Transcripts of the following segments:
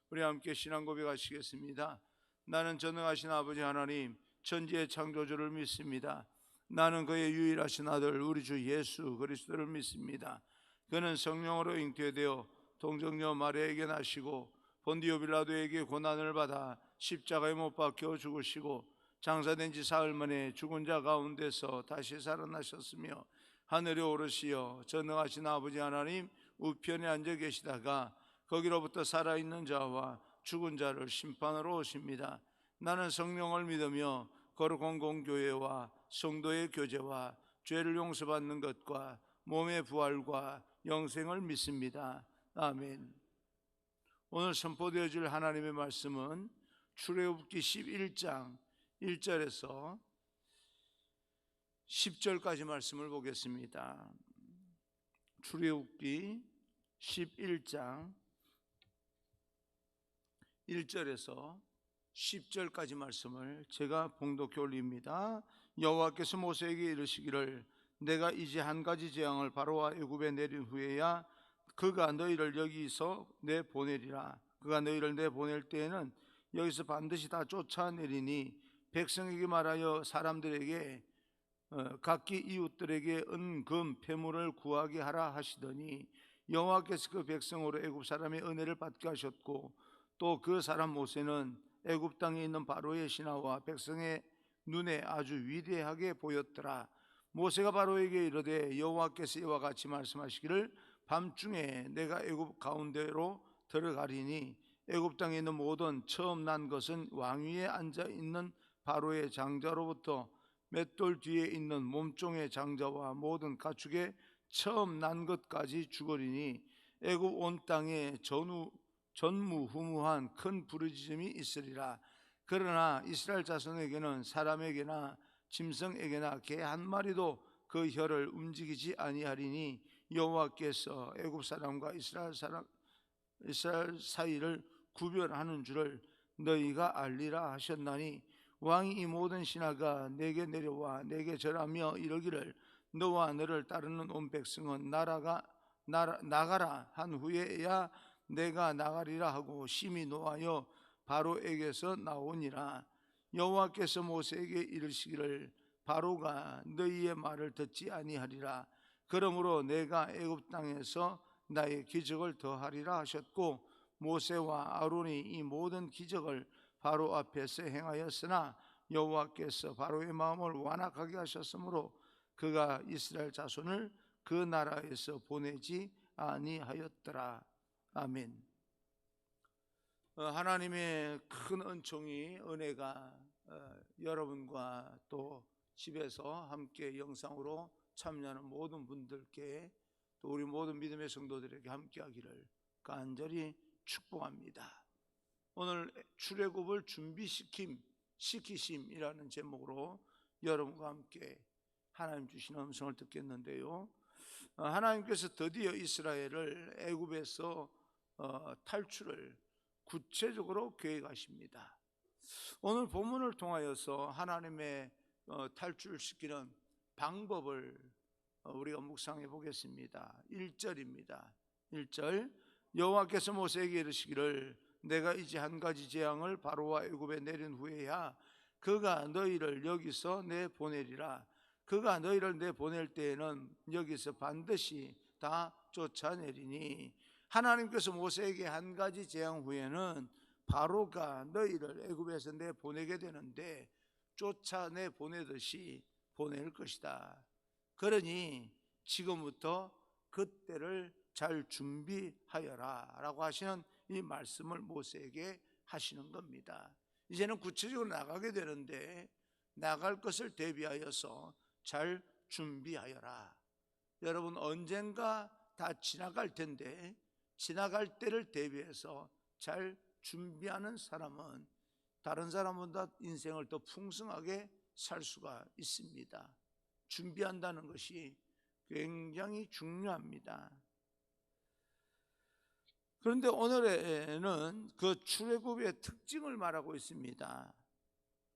우리 함께 신앙 고백하시겠습니다. 나는 전능하신 아버지 하나님 천지의 창조주를 믿습니다. 나는 그의 유일하신 아들 우리 주 예수 그리스도를 믿습니다. 그는 성령으로 잉태되어 동정녀 마리아에게 나시고 본디오 빌라도에게 고난을 받아 십자가에 못 박혀 죽으시고 장사된 지 사흘 만에 죽은 자 가운데서 다시 살아나셨으며 하늘에 오르시어 전능하신 아버지 하나님 우편에 앉아 계시다가 거기로부터 살아있는 자와 죽은 자를 심판하러 오십니다. 나는 성령을 믿으며 거룩한 공교회와 성도의 교제와 죄를 용서받는 것과 몸의 부활과 영생을 믿습니다. 아멘. 오늘 선포되어질 하나님의 말씀은 출애굽기 11장 1절에서 10절까지 말씀을 보겠습니다. 출애굽기 11장 1절에서 10절까지 말씀을 제가 봉독해 올립니다. 여호와께서 모세에게 이르시기를 내가 이제 한 가지 재앙을 바로와 애굽에 내린 후에야 그가 너희를 여기서 내보내리라. 그가 너희를 내보낼 때에는 여기서 반드시 다 쫓아내리니 백성에게 말하여 사람들에게 각기 이웃들에게 은금 폐물을 구하게 하라 하시더니 여호와께서 그 백성으로 애굽 사람의 은혜를 받게 하셨고 또 그 사람 모세는 애굽 땅에 있는 바로의 신하와 백성의 눈에 아주 위대하게 보였더라. 모세가 바로에게 이르되 여호와께서 이와 같이 말씀하시기를 밤중에 내가 애굽 가운데로 들어가리니 애굽 땅에 있는 모든 처음 난 것은 왕위에 앉아 있는 바로의 장자로부터 맷돌 뒤에 있는 몸종의 장자와 모든 가축의 처음 난 것까지 죽으리니 애굽 온 땅에 전무후무한 큰 부르짖음이 있으리라. 그러나 이스라엘 자손에게는 사람에게나 짐승에게나 개 한 마리도 그 혀를 움직이지 아니하리니 여호와께서 애굽 사람과 이스라엘 사이를 구별하는 줄을 너희가 알리라 하셨나니 왕이 이 모든 신하가 내게 내려와 내게 절하며 이르기를 너와 너를 따르는 온 백성은 나가라 한 후에야 내가 나가리라 하고 심히 노하여 바로에게서 나오니라. 여호와께서 모세에게 이르시기를 바로가 너희의 말을 듣지 아니하리라. 그러므로 내가 애굽 땅에서 나의 기적을 더하리라 하셨고 모세와 아론이 이 모든 기적을 바로 앞에서 행하였으나 여호와께서 바로의 마음을 완악하게 하셨으므로 그가 이스라엘 자손을 그 나라에서 보내지 아니하였더라. 아멘. 하나님의 큰 은총이 은혜가 여러분과 또 집에서 함께 영상으로 참여하는 모든 분들께 또 우리 모든 믿음의 성도들에게 함께하기를 간절히 축복합니다. 오늘 출애굽을 시키심이라는 제목으로 여러분과 함께 하나님 주시는 음성을 듣겠는데요. 하나님께서 드디어 이스라엘을 애굽에서 탈출을 구체적으로 계획하십니다. 오늘 본문을 통하여서 하나님의 탈출시키는 방법을 우리가 묵상해 보겠습니다. 1절입니다. 1절 여호와께서 모세에게 이르시기를 내가 이제 한 가지 재앙을 바로와 애굽에 내린 후에야 그가 너희를 여기서 내보내리라. 그가 너희를 내보낼 때에는 여기서 반드시 다 쫓아내리니 하나님께서 모세에게 한 가지 재앙 후에는 바로가 너희를 애굽에서 내보내게 되는데 쫓아내 보내듯이 보낼 것이다. 그러니 지금부터 그때를 잘 준비하여라 라고 하시는 이 말씀을 모세에게 하시는 겁니다. 이제는 구체적으로 나가게 되는데 나갈 것을 대비하여서 잘 준비하여라. 여러분 언젠가 다 지나갈 텐데 지나갈 때를 대비해서 잘 준비하는 사람은 다른 사람보다 인생을 더 풍성하게 살 수가 있습니다. 준비한다는 것이 굉장히 중요합니다. 그런데 오늘에는 그 출애굽의 특징을 말하고 있습니다.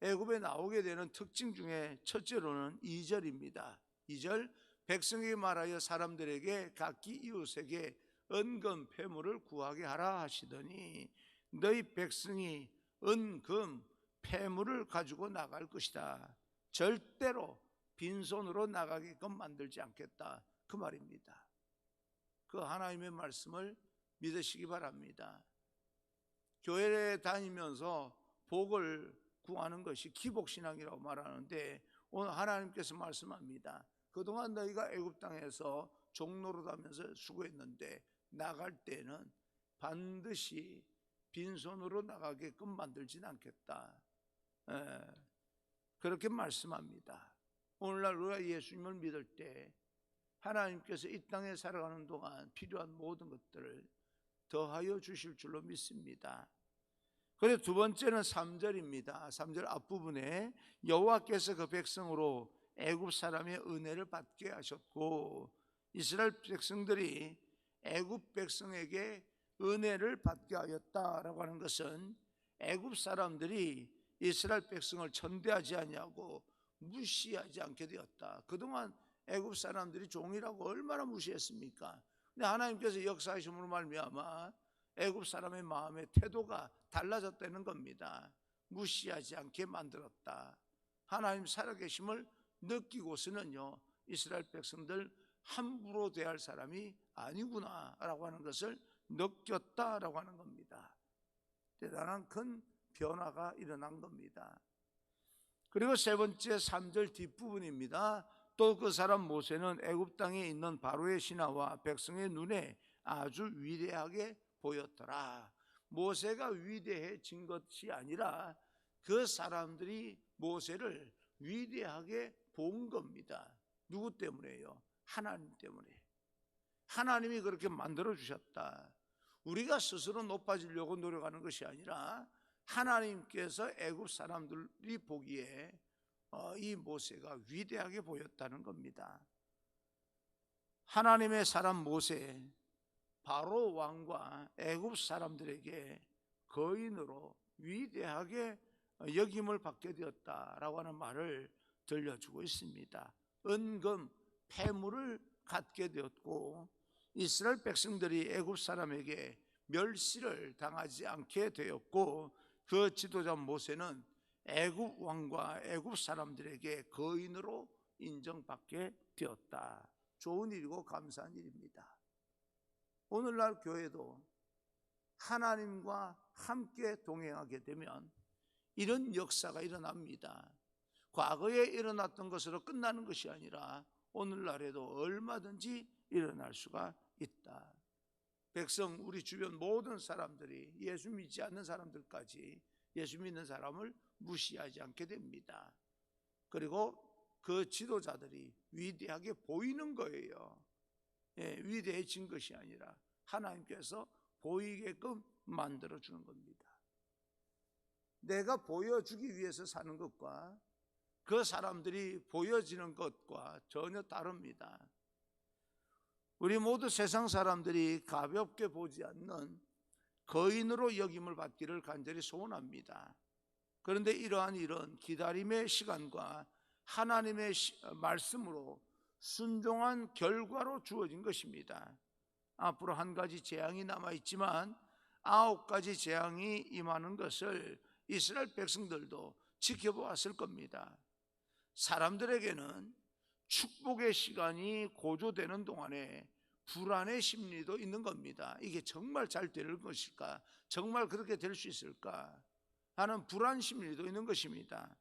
애굽에 나오게 되는 특징 중에 첫째로는 2절입니다. 2절 백성에게 말하여 사람들에게 각기 이웃에게 은금 폐물을 구하게 하라 하시더니 너희 백성이 은, 금, 폐물을 가지고 나갈 것이다. 절대로 빈손으로 나가게끔 만들지 않겠다. 그 말입니다. 그 하나님의 말씀을 믿으시기 바랍니다. 교회에 다니면서 복을 구하는 것이 기복신앙이라고 말하는데, 오늘 하나님께서 말씀합니다. 그동안 너희가 애굽 땅에서 종노릇하면서 수고했는데 나갈 때는 반드시 빈손으로 나가게끔 만들진 않겠다. 그렇게 말씀합니다. 오늘날 우리가 예수님을 믿을 때 하나님께서 이 땅에 살아가는 동안 필요한 모든 것들을 더하여 주실 줄로 믿습니다. 그리고 두 번째는 3절입니다. 3절 앞부분에 여호와께서 그 백성으로 애굽 사람의 은혜를 받게 하셨고, 이스라엘 백성들이 애굽 백성에게 은혜를 받게 하였다라고 하는 것은 애굽 사람들이 이스라엘 백성을 천대하지 아니하고 무시하지 않게 되었다. 그동안 애굽 사람들이 종이라고 얼마나 무시했습니까? 근데 하나님께서 역사하심으로 말미암아 애굽 사람의 마음의 태도가 달라졌다는 겁니다. 무시하지 않게 만들었다. 하나님 살아계심을 느끼고서는요, 이스라엘 백성들 함부로 대할 사람이 아니구나라고 하는 것을 느꼈다라고 하는 겁니다. 대단한 큰 변화가 일어난 겁니다. 그리고 세 번째 3절 뒷부분입니다. 또 그 사람 모세는 애굽 땅에 있는 바로의 신하와 백성의 눈에 아주 위대하게 보였더라. 모세가 위대해진 것이 아니라 그 사람들이 모세를 위대하게 본 겁니다. 누구 때문에요? 하나님 때문에. 하나님이 그렇게 만들어 주셨다. 우리가 스스로 높아지려고 노력하는 것이 아니라 하나님께서 애굽 사람들이 보기에 이 모세가 위대하게 보였다는 겁니다. 하나님의 사람 모세, 바로 왕과 애굽 사람들에게 거인으로 위대하게 여김을 받게 되었다라고 하는 말을 들려주고 있습니다. 은금, 폐물을 갖게 되었고, 이스라엘 백성들이 애굽 사람에게 멸시를 당하지 않게 되었고, 그 지도자 모세는 애굽 왕과 애굽 사람들에게 거인으로 인정받게 되었다. 좋은 일이고 감사한 일입니다. 오늘날 교회도 하나님과 함께 동행하게 되면 이런 역사가 일어납니다. 과거에 일어났던 것으로 끝나는 것이 아니라 오늘날에도 얼마든지 일어날 수가 있다. 백성, 우리 주변 모든 사람들이, 예수 믿지 않는 사람들까지 예수 믿는 사람을 무시하지 않게 됩니다. 그리고 그 지도자들이 위대하게 보이는 거예요. 위대해진 것이 아니라 하나님께서 보이게끔 만들어주는 겁니다. 내가 보여주기 위해서 사는 것과 그 사람들이 보여지는 것과 전혀 다릅니다. 우리 모두 세상 사람들이 가볍게 보지 않는 거인으로 여김을 받기를 간절히 소원합니다. 그런데 이러한 일은 기다림의 시간과 하나님의 말씀으로 순종한 결과로 주어진 것입니다. 앞으로 한 가지 재앙이 남아있지만 9가지 재앙이 임하는 것을 이스라엘 백성들도 지켜보았을 겁니다. 사람들에게는 축복의 시간이 고조되는 동안에 불안의 심리도 있는 겁니다. 이게 정말 잘 될 것일까? 정말 그렇게 될 수 있을까? 하는 불안 심리도 있는 것입니다.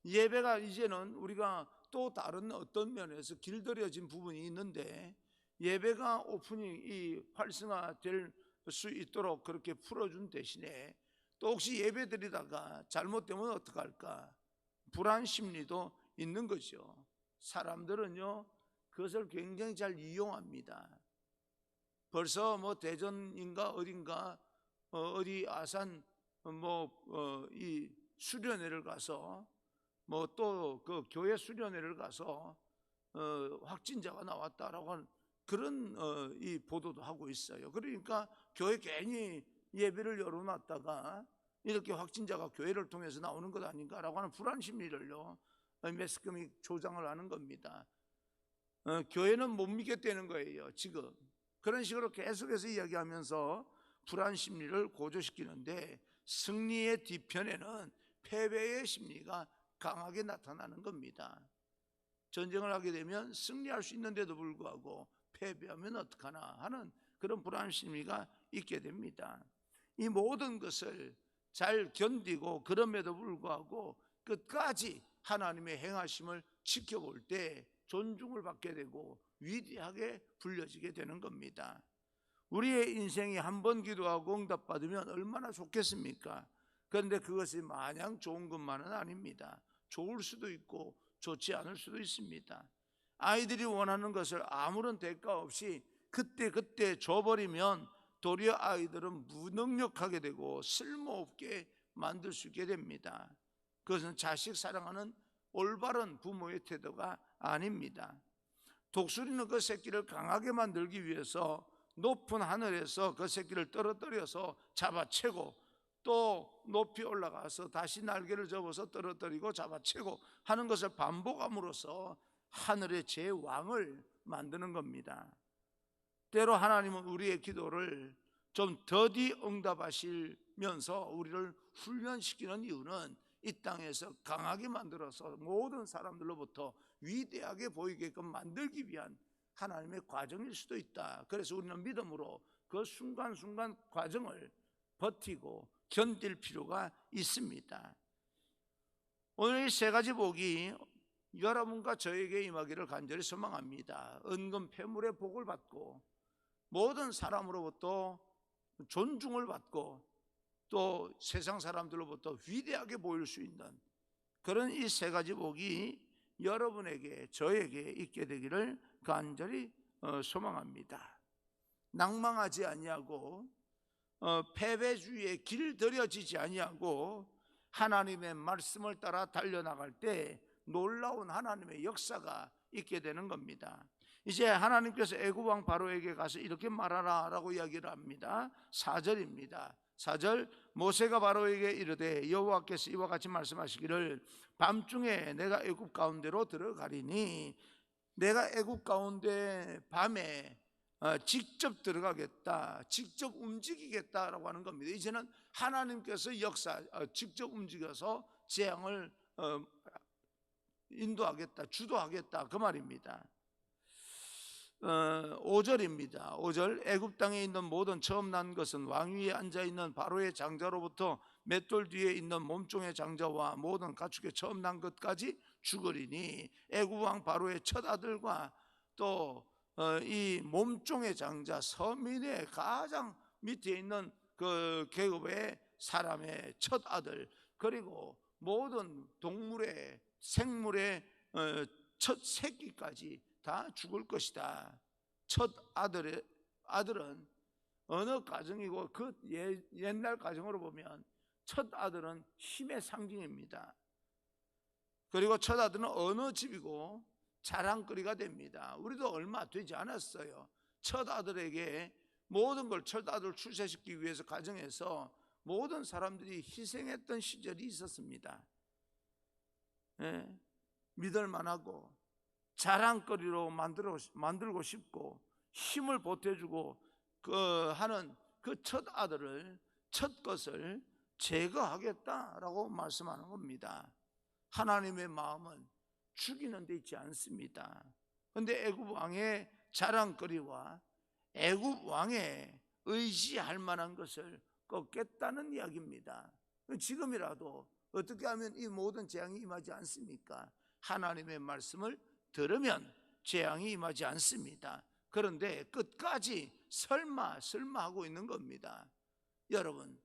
예배가 이제는 우리가 또 다른 어떤 면에서 길들여진 부분이 있는데, 예배가 오프닝이 활성화될 수 있도록 그렇게 풀어준 대신에 또 혹시 예배 드리다가 잘못되면 어떡할까? 불안 심리도 있는 거죠. 사람들은요, 그것을 굉장히 잘 이용합니다. 벌써 대전인가 어딘가 어디 아산 이 수련회를 가서 또 그 교회 수련회를 가서 확진자가 나왔다라고 하는 그런 이 보도도 하고 있어요. 그러니까 교회 괜히 예배를 열어놨다가 이렇게 확진자가 교회를 통해서 나오는 것 아닌가라고 하는 불안 심리를요, 매스컴이 조장을 하는 겁니다. 교회는 못 믿겠다는 거예요. 지금 그런 식으로 계속해서 이야기하면서 불안 심리를 고조시키는데 승리의 뒤편에는 패배의 심리가 강하게 나타나는 겁니다. 전쟁을 하게 되면 승리할 수 있는데도 불구하고 패배하면 어떡하나 하는 그런 불안 심리가 있게 됩니다. 이 모든 것을 잘 견디고 그럼에도 불구하고 끝까지 하나님의 행하심을 지켜볼 때 존중을 받게 되고 위대하게 불려지게 되는 겁니다. 우리의 인생이 한 번 기도하고 응답받으면 얼마나 좋겠습니까? 그런데 그것이 마냥 좋은 것만은 아닙니다. 좋을 수도 있고 좋지 않을 수도 있습니다. 아이들이 원하는 것을 아무런 대가 없이 그때 줘버리면 도리어 아이들은 무능력하게 되고 쓸모없게 만들 수 있게 됩니다. 그것은 자식 사랑하는 올바른 부모의 태도가 아닙니다. 독수리는 그 새끼를 강하게 만들기 위해서 높은 하늘에서 그 새끼를 떨어뜨려서 잡아채고 또 높이 올라가서 다시 날개를 접어서 떨어뜨리고 잡아채고 하는 것을 반복함으로써 하늘의 제왕을 만드는 겁니다. 때로 하나님은 우리의 기도를 좀 더디 응답하시면서 우리를 훈련시키는 이유는 이 땅에서 강하게 만들어서 모든 사람들로부터 위대하게 보이게끔 만들기 위한 하나님의 과정일 수도 있다. 그래서 우리는 믿음으로 그 순간순간 과정을 버티고 견딜 필요가 있습니다. 오늘 이 세 가지 복이 여러분과 저에게 임하기를 간절히 소망합니다. 은근 패물의 복을 받고 모든 사람으로부터 존중을 받고 또 세상 사람들로부터 위대하게 보일 수 있는 그런 이 세 가지 복이 여러분에게 저에게 있게 되기를 간절히 소망합니다. 낭망하지 아니하고 패배주의에 길들여지지 아니하고 하나님의 말씀을 따라 달려나갈 때 놀라운 하나님의 역사가 있게 되는 겁니다. 이제 하나님께서 애굽 왕 바로에게 가서 이렇게 말하라 라고 이야기를 합니다. 4절입니다. 4절 모세가 바로에게 이르되 여호와께서 이와 같이 말씀하시기를 밤중에 내가 애굽 가운데로 들어가리니 내가 애굽 가운데 밤에 직접 들어가겠다, 직접 움직이겠다라고 하는 겁니다. 이제는 하나님께서 직접 움직여서 재앙을 인도하겠다, 주도하겠다 그 말입니다. 5절입니다. 5절 애굽 땅에 있는 모든 처음 난 것은 왕 위에 앉아있는 바로의 장자로부터 맷돌 뒤에 있는 몸종의 장자와 모든 가축의 처음 난 것까지 죽으리니 애굽 왕 바로의 첫 아들과 또 이 몸종의 장자 서민의 가장 밑에 있는 그 계급의 사람의 첫 아들 그리고 모든 동물의 생물의 첫 새끼까지 다 죽을 것이다. 첫 아들은 어느 가정이고 그 옛날 가정으로 보면 첫 아들은 힘의 상징입니다. 그리고 첫 아들은 어느 집이고 자랑거리가 됩니다. 우리도 얼마 되지 않았어요. 첫 아들에게 모든 걸 첫 아들 출세시키기 위해서 가정에서 모든 사람들이 희생했던 시절이 있었습니다. 믿을만하고 자랑거리로 만들고 싶고 힘을 보태주고 하는 그 첫 아들을 첫 것을 제거하겠다라고 말씀하는 겁니다. 하나님의 마음은 죽이는 데 있지 않습니다. 그런데 애굽 왕의 자랑거리와 애굽 왕의 의지할 만한 것을 꺾겠다는 이야기입니다. 지금이라도 어떻게 하면 이 모든 재앙이 임하지 않습니까? 하나님의 말씀을 들으면 재앙이 임하지 않습니다. 그런데 끝까지 설마 하고 있는 겁니다. 여러분,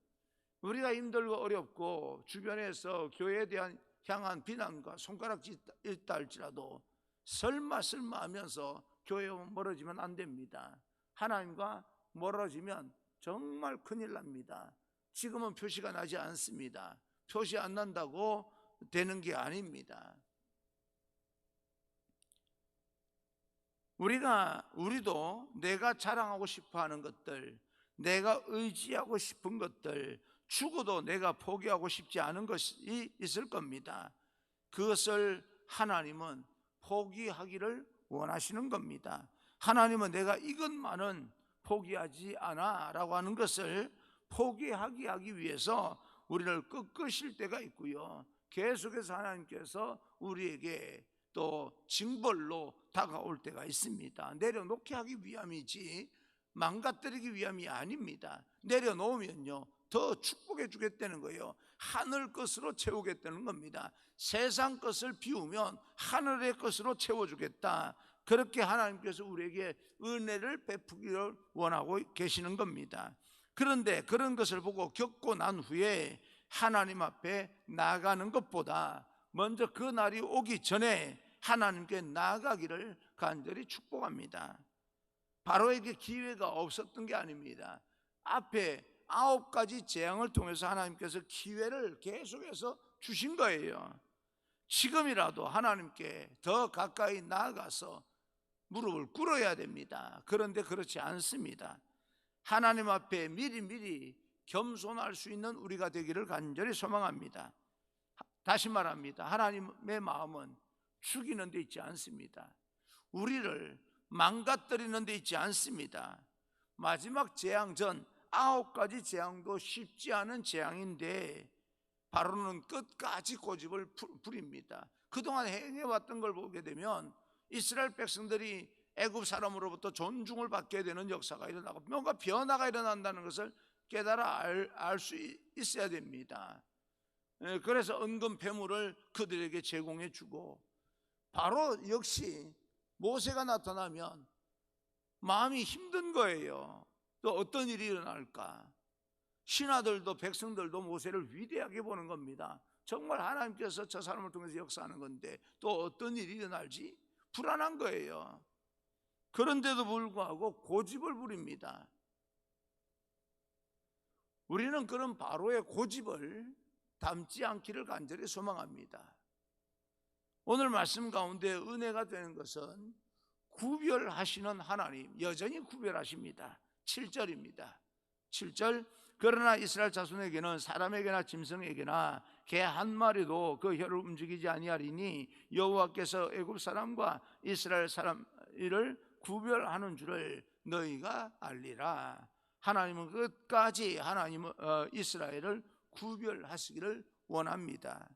우리가 힘들고 어렵고 주변에서 교회에 대한 향한 비난과 손가락질 있다 할지라도 설마 하면서 교회와 멀어지면 안 됩니다. 하나님과 멀어지면 정말 큰일 납니다. 지금은 표시가 나지 않습니다. 표시 안 난다고 되는 게 아닙니다. 우리도 내가 자랑하고 싶어 하는 것들, 내가 의지하고 싶은 것들, 죽어도 내가 포기하고 싶지 않은 것이 있을 겁니다. 그것을 하나님은 포기하기를 원하시는 겁니다. 하나님은 내가 이것만은 포기하지 않아 라고 하는 것을 포기하게 하기 위해서 우리를 꺾으실 때가 있고요, 계속해서 하나님께서 우리에게 또 징벌로 다가올 때가 있습니다. 내려놓게 하기 위함이지 망가뜨리기 위함이 아닙니다. 내려놓으면요 더 축복해 주겠다는 거예요. 하늘 것으로 채우겠다는 겁니다. 세상 것을 비우면 하늘의 것으로 채워주겠다, 그렇게 하나님께서 우리에게 은혜를 베푸기를 원하고 계시는 겁니다. 그런데 그런 것을 보고 겪고 난 후에 하나님 앞에 나아가는 것보다 먼저 그 날이 오기 전에 하나님께 나아가기를 간절히 축복합니다. 바로에게 기회가 없었던 게 아닙니다. 앞에 9가지 재앙을 통해서 하나님께서 기회를 계속해서 주신 거예요. 지금이라도 하나님께 더 가까이 나아가서 무릎을 꿇어야 됩니다. 그런데 그렇지 않습니다. 하나님 앞에 미리미리 겸손할 수 있는 우리가 되기를 간절히 소망합니다. 다시 말합니다. 하나님의 마음은 죽이는 데 있지 않습니다. 우리를 망가뜨리는 데 있지 않습니다. 마지막 재앙 전 9가지 재앙도 쉽지 않은 재앙인데 바로는 끝까지 고집을 부립니다. 그동안 행해왔던 걸 보게 되면 이스라엘 백성들이 애굽 사람으로부터 존중을 받게 되는 역사가 일어나고 뭔가 변화가 일어난다는 것을 깨달아 알 수 있어야 됩니다. 그래서 은금 패물을 그들에게 제공해 주고, 바로 역시 모세가 나타나면 마음이 힘든 거예요. 또 어떤 일이 일어날까? 신하들도 백성들도 모세를 위대하게 보는 겁니다. 정말 하나님께서 저 사람을 통해서 역사하는 건데 또 어떤 일이 일어날지 불안한 거예요. 그런데도 불구하고 고집을 부립니다. 우리는 그런 바로의 고집을 담지 않기를 간절히 소망합니다. 오늘 말씀 가운데 은혜가 되는 것은 구별하시는 하나님, 여전히 구별하십니다. 7절입니다. 7절, 그러나 이스라엘 자손에게는 사람에게나 짐승에게나 개 한 마리도 그 혀를 움직이지 아니하리니 여호와께서 애굽 사람과 이스라엘 사람을 구별하는 줄을 너희가 알리라. 하나님은 끝까지 이스라엘을 구별하시기를 원합니다.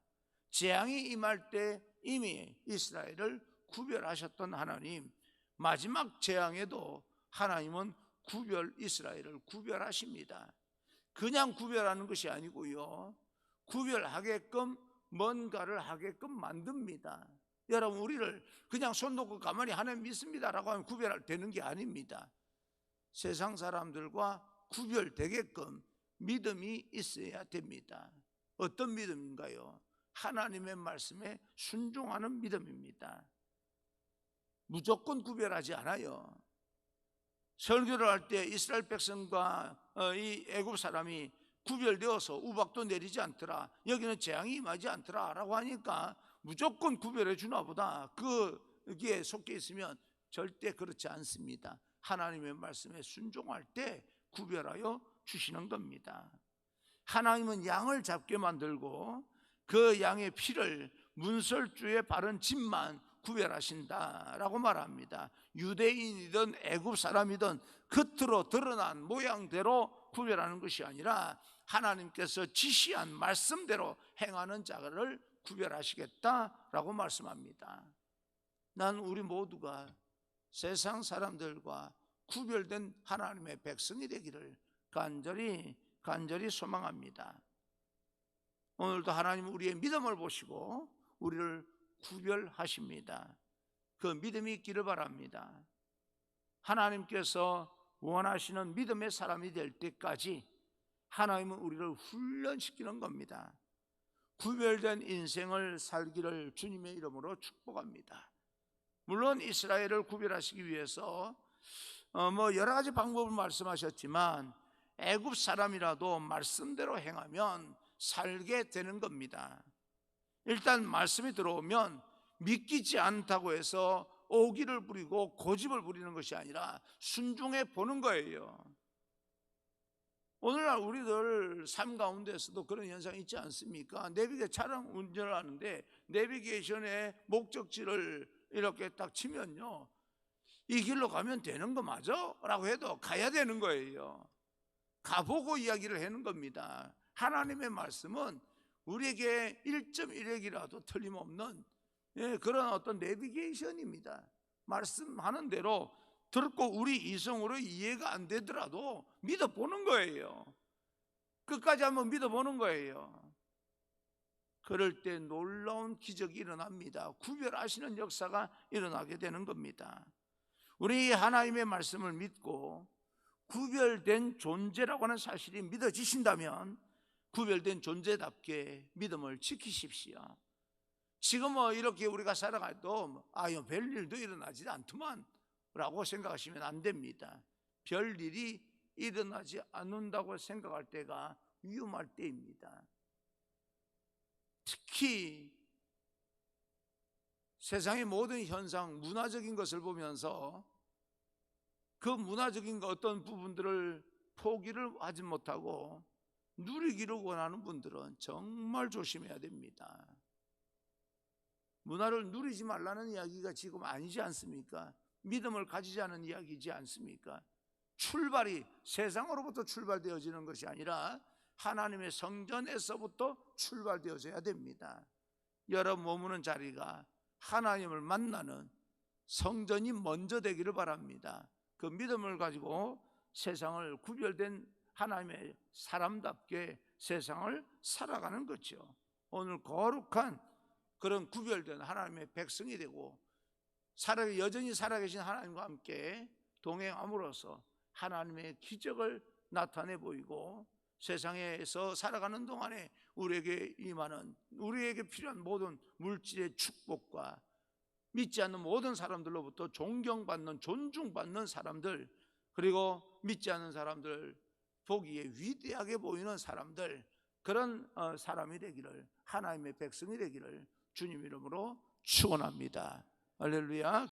재앙이 임할 때 이미 이스라엘을 구별하셨던 하나님, 마지막 재앙에도 하나님은 이스라엘을 구별하십니다. 그냥 구별하는 것이 아니고요, 구별하게끔 뭔가를 하게끔 만듭니다. 여러분, 우리를 그냥 손 놓고 가만히 하나님 믿습니다라고 하면 구별되는 게 아닙니다. 세상 사람들과 구별되게끔 믿음이 있어야 됩니다. 어떤 믿음인가요? 하나님의 말씀에 순종하는 믿음입니다. 무조건 구별하지 않아요. 설교를 할 때 이스라엘 백성과 이 애굽 사람이 구별되어서 우박도 내리지 않더라, 여기는 재앙이 임하지 않더라 라고 하니까 무조건 구별해 주나 보다, 거기에 속해 있으면 절대 그렇지 않습니다. 하나님의 말씀에 순종할 때 구별하여 주시는 겁니다. 하나님은 양을 잡게 만들고 그 양의 피를 문설주에 바른 집만 구별하신다라고 말합니다. 유대인이든 애굽 사람이든 겉으로 드러난 모양대로 구별하는 것이 아니라 하나님께서 지시한 말씀대로 행하는 자를 구별하시겠다라고 말씀합니다. 난 우리 모두가 세상 사람들과 구별된 하나님의 백성이 되기를 간절히 소망합니다. 오늘도 하나님은 우리의 믿음을 보시고 우리를 구별하십니다. 그 믿음이 있기를 바랍니다. 하나님께서 원하시는 믿음의 사람이 될 때까지 하나님은 우리를 훈련시키는 겁니다. 구별된 인생을 살기를 주님의 이름으로 축복합니다. 물론 이스라엘을 구별하시기 위해서 여러 가지 방법을 말씀하셨지만 애굽 사람이라도 말씀대로 행하면 살게 되는 겁니다. 일단 말씀이 들어오면 믿기지 않다고 해서 오기를 부리고 고집을 부리는 것이 아니라 순종해 보는 거예요. 오늘날 우리들 삶 가운데서도 그런 현상이 있지 않습니까? 내비게 차량 운전을 하는데 내비게이션에 목적지를 이렇게 딱 치면요, 이 길로 가면 되는 거 맞아? 라고 해도 가야 되는 거예요. 가보고 이야기를 하는 겁니다. 하나님의 말씀은 우리에게 1.1핵이라도 틀림없는 그런 어떤 내비게이션입니다. 말씀하는 대로 듣고 우리 이성으로 이해가 안 되더라도 믿어보는 거예요. 끝까지 한번 믿어보는 거예요. 그럴 때 놀라운 기적이 일어납니다. 구별하시는 역사가 일어나게 되는 겁니다. 우리 하나님의 말씀을 믿고 구별된 존재라고 하는 사실이 믿어지신다면 구별된 존재답게 믿음을 지키십시오. 지금 이렇게 우리가 살아가도 별일도 일어나지 않더만 라고 생각하시면 안 됩니다. 별일이 일어나지 않는다고 생각할 때가 위험할 때입니다. 특히 세상의 모든 현상, 문화적인 것을 보면서 그 문화적인 어떤 부분들을 포기를 하지 못하고 누리기를 원하는 분들은 정말 조심해야 됩니다. 문화를 누리지 말라는 이야기가 지금 아니지 않습니까? 믿음을 가지지 않은 이야기지 않습니까? 출발이 세상으로부터 출발되어지는 것이 아니라 하나님의 성전에서부터 출발되어져야 됩니다. 여러분 머무는 자리가 하나님을 만나는 성전이 먼저 되기를 바랍니다. 그 믿음을 가지고 세상을 구별된 하나님의 사람답게 세상을 살아가는 거죠. 오늘 거룩한 그런 구별된 하나님의 백성이 되고 여전히 살아계신 하나님과 함께 동행함으로써 하나님의 기적을 나타내 보이고 세상에서 살아가는 동안에 우리에게 임하는 우리에게 필요한 모든 물질의 축복과 믿지 않는 모든 사람들로부터 존경받는 존중받는 사람들, 그리고 믿지 않는 사람들 보기에 위대하게 보이는 사람들, 그런 사람이 되기를, 하나님의 백성이 되기를 주님 이름으로 축원합니다. 할렐루야.